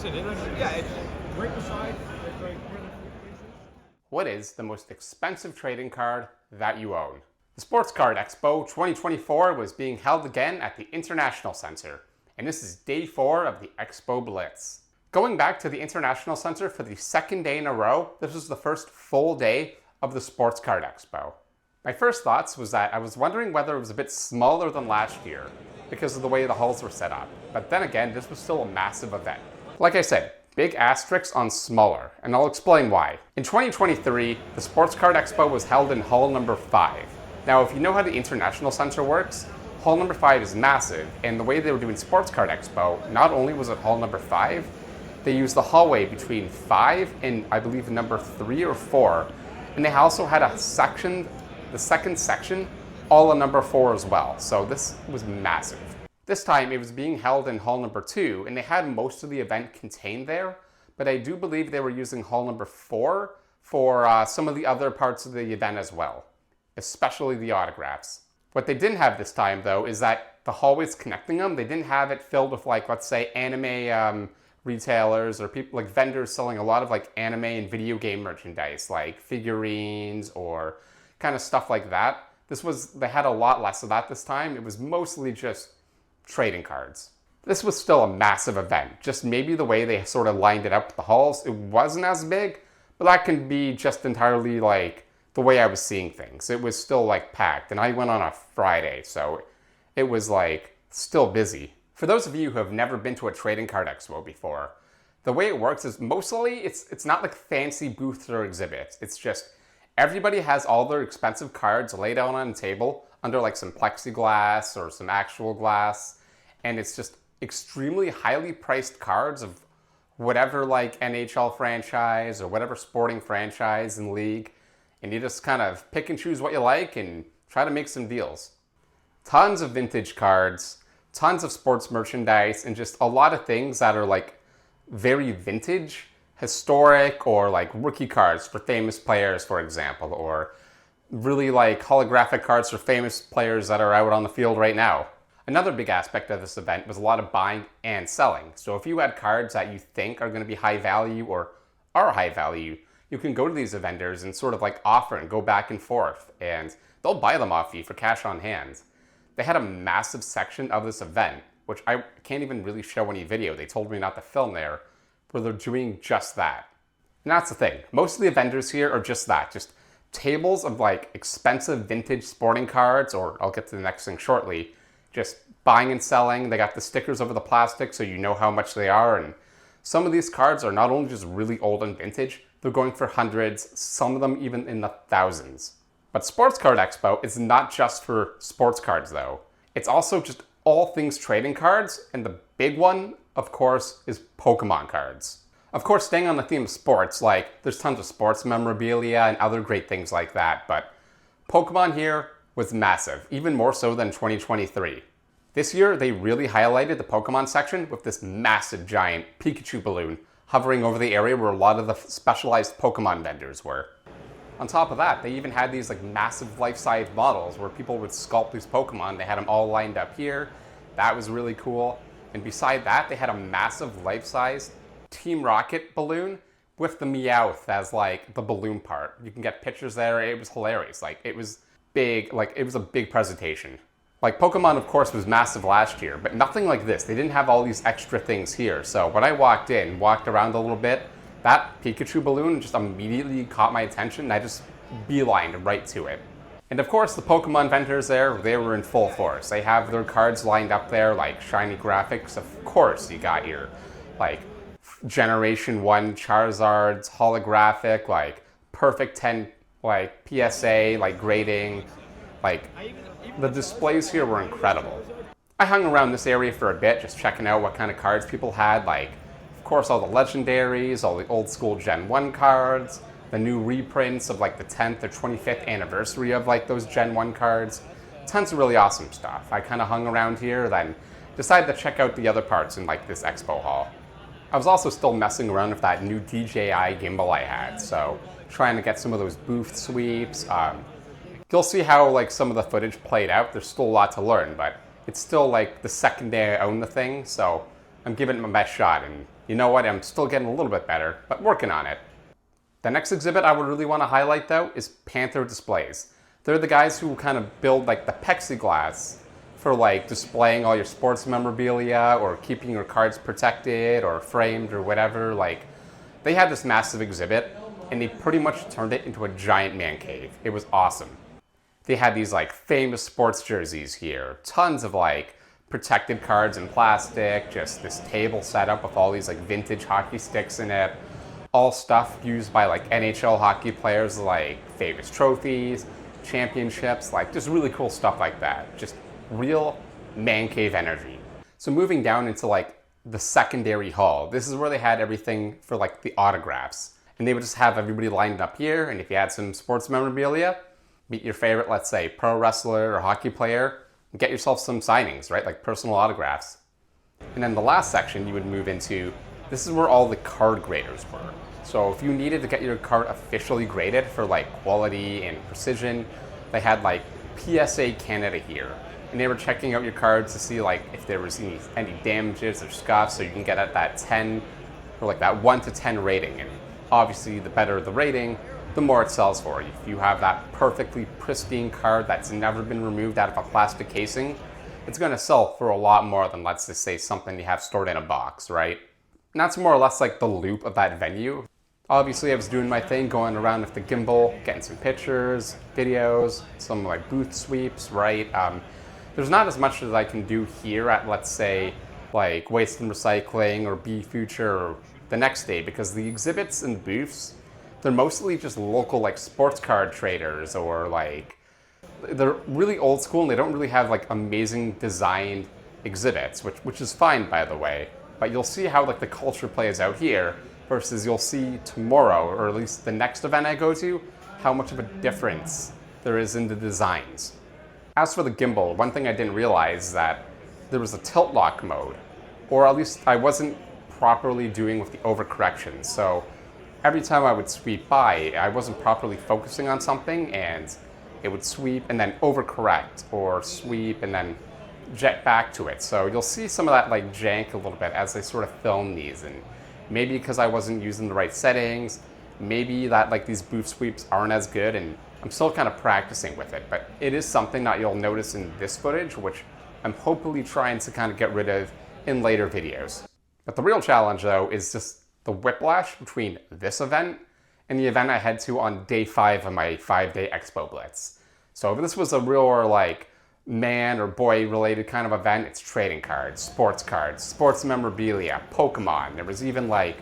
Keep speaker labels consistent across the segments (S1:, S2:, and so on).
S1: decent. Yeah, it's right beside. It's like
S2: What is the most expensive trading card that you own? The Sports Card Expo 2024 was being held again at the International Center, and this is day 4 of the Expo Blitz. Going back to the International Center for the second day in a row, this was the first full day of the Sports Card Expo. My first thoughts was that I was wondering whether it was a bit smaller than last year because of the way the halls were set up. But then again, this was still a massive event. Like I said, big asterisks on smaller, and I'll explain why. In 2023, the Sports Card Expo was held in hall number 5. Now, if you know how the International Center works, hall number 5 is massive, and the way they were doing Sports Card Expo, not only was it hall number 5, they used the hallway between 5 and I believe number 3 or 4, and they also had a section, the second section, all in number 4 as well, so this was massive. This time it was being held in hall number 2, and they had most of the event contained there, but I do believe they were using hall number 4 for some of the other parts of the event as well, especially the autographs. What they didn't have this time though is that the hallways connecting them, they didn't have it filled with like, let's say, anime retailers or people like vendors selling a lot of like anime and video game merchandise, like figurines or kind of stuff like that. They had a lot less of that this time. It was mostly just trading cards. This was still a massive event, just maybe the way they sort of lined it up with the halls, it wasn't as big, but that can be just entirely like the way I was seeing things. It was still like packed, and I went on a Friday, so it was like still busy. For those of you who have never been to a trading card expo before, the way it works is mostly it's not like fancy booths or exhibits. It's just everybody has all their expensive cards laid out on a table under like some plexiglass or some actual glass, and it's just extremely highly priced cards of whatever like NHL franchise or whatever sporting franchise and league, and you just kind of pick and choose what you like and try to make some deals. Tons of vintage cards, tons of sports merchandise, and just a lot of things that are like very vintage, historic, or like rookie cards for famous players, for example, or really like holographic cards for famous players that are out on the field right now. Another big aspect of this event was a lot of buying and selling. So if you had cards that you think are going to be high value or are high value, you can go to these vendors and sort of like offer and go back and forth, and they'll buy them off you for cash on hand. They had a massive section of this event, which I can't even really show any video. They told me not to film there, where they're doing just that. And that's the thing. Most of the vendors here are just that, just tables of like expensive vintage sporting cards, or I'll get to the next thing shortly, just buying and selling. They got the stickers over the plastic so you know how much they are, and some of these cards are not only just really old and vintage, they're going for hundreds, some of them even in the thousands. But Sports Card Expo is not just for sports cards though. It's also just all things trading cards, and the big one, of course, is Pokémon cards. Of course, staying on the theme of sports, like there's tons of sports memorabilia and other great things like that, but Pokémon here was massive, even more so than 2023. This year, they really highlighted the Pokémon section with this massive giant Pikachu balloon hovering over the area where a lot of the specialized Pokémon vendors were. On top of that, they even had these like massive life-size models where people would sculpt these Pokemon. They had them all lined up here. That was really cool. And beside that, they had a massive life-size Team Rocket balloon with the Meowth as like the balloon part. You can get pictures there. It was hilarious. Like it was big, like it was a big presentation. Like Pokemon, of course, was massive last year, but nothing like this. They didn't have all these extra things here. So when I walked around a little bit, that Pikachu balloon just immediately caught my attention, and I just beelined right to it. And of course, the Pokemon vendors there, they were in full force. They have their cards lined up there, like shiny graphics. Of course, you got your, like, Generation 1 Charizards, holographic, like, perfect 10, like, PSA, like, grading. Like, the displays here were incredible. I hung around this area for a bit, just checking out what kind of cards people had, like, of course, all the legendaries, all the old school Gen 1 cards, the new reprints of like the 10th or 25th anniversary of like those Gen 1 cards. Tons of really awesome stuff. I kind of hung around here, then decided to check out the other parts in like this expo hall. I was also still messing around with that new DJI Gimbal I had, so trying to get some of those booth sweeps. You'll see how like some of the footage played out. There's still a lot to learn, but it's still like the second day I own the thing, so I'm giving it my best shot, and You know what, I'm still getting a little bit better, but working on it. The next exhibit I would really want to highlight though is PANTHER Displays. They're the guys who kind of build like the plexiglass for like displaying all your sports memorabilia or keeping your cards protected or framed or whatever. Like, they had this massive exhibit and they pretty much turned it into a giant man cave. It was awesome. They had these like famous sports jerseys here, tons of like protected cards in plastic, just this table set up with all these like vintage hockey sticks in it, all stuff used by like NHL hockey players, like famous trophies, championships, like just really cool stuff like that. Just real man cave energy. So moving down into like the secondary hall, this is where they had everything for like the autographs. And they would just have everybody lined up here, and if you had some sports memorabilia, meet your favorite, let's say, pro wrestler or hockey player, and get yourself some signings, right? Like personal autographs. And then the last section you would move into, this is where all the card graders were. So if you needed to get your card officially graded for like quality and precision, they had like PSA Canada here. And they were checking out your cards to see like if there was any damages or scuffs, so you can get at that 10 or like that 1 to 10 rating. And obviously the better the rating, the more it sells for. If you have that perfectly pristine card that's never been removed out of a plastic casing, it's gonna sell for a lot more than, let's just say, something you have stored in a box, right? And that's more or less like the loop of that venue. Obviously I was doing my thing, going around with the gimbal, getting some pictures, videos, some like booth sweeps, right? There's not as much as I can do here at, let's say, like Waste and Recycling or Be Future or the next day, because the exhibits and booths, they're mostly just local like sports card traders, or like, they're really old school and they don't really have like amazing designed exhibits, which is fine, by the way. But you'll see how like the culture plays out here versus you'll see tomorrow, or at least the next event I go to, how much of a difference there is in the designs. As for the gimbal, one thing I didn't realize is that there was a tilt lock mode, or at least I wasn't properly doing with the overcorrection. So every time I would sweep by, I wasn't properly focusing on something and it would sweep and then overcorrect, or sweep and then jet back to it. So you'll see some of that like jank a little bit as I sort of film these, and maybe because I wasn't using the right settings, maybe that like these booth sweeps aren't as good, and I'm still kind of practicing with it, but it is something that you'll notice in this footage, which I'm hopefully trying to kind of get rid of in later videos. But the real challenge though is just the whiplash between this event and the event I head to on day 5 of my 5-day Expo Blitz. So if this was a real like man or boy related kind of event, it's trading cards, sports memorabilia, Pokemon. There was even like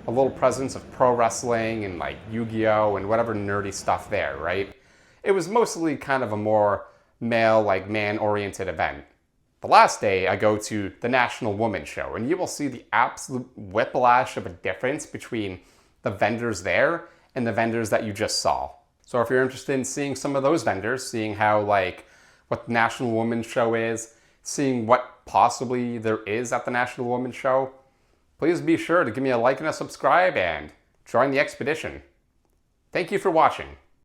S2: a little presence of pro wrestling and like Yu-Gi-Oh! And whatever nerdy stuff there, right? It was mostly kind of a more male, like man-oriented event. The last day, I go to the National Women's Show, and you will see the absolute whiplash of a difference between the vendors there and the vendors that you just saw. So if you're interested in seeing some of those vendors, seeing how like what the National Women's Show is, seeing what possibly there is at the National Women's Show, please be sure to give me a like and a subscribe and join the expedition. Thank you for watching.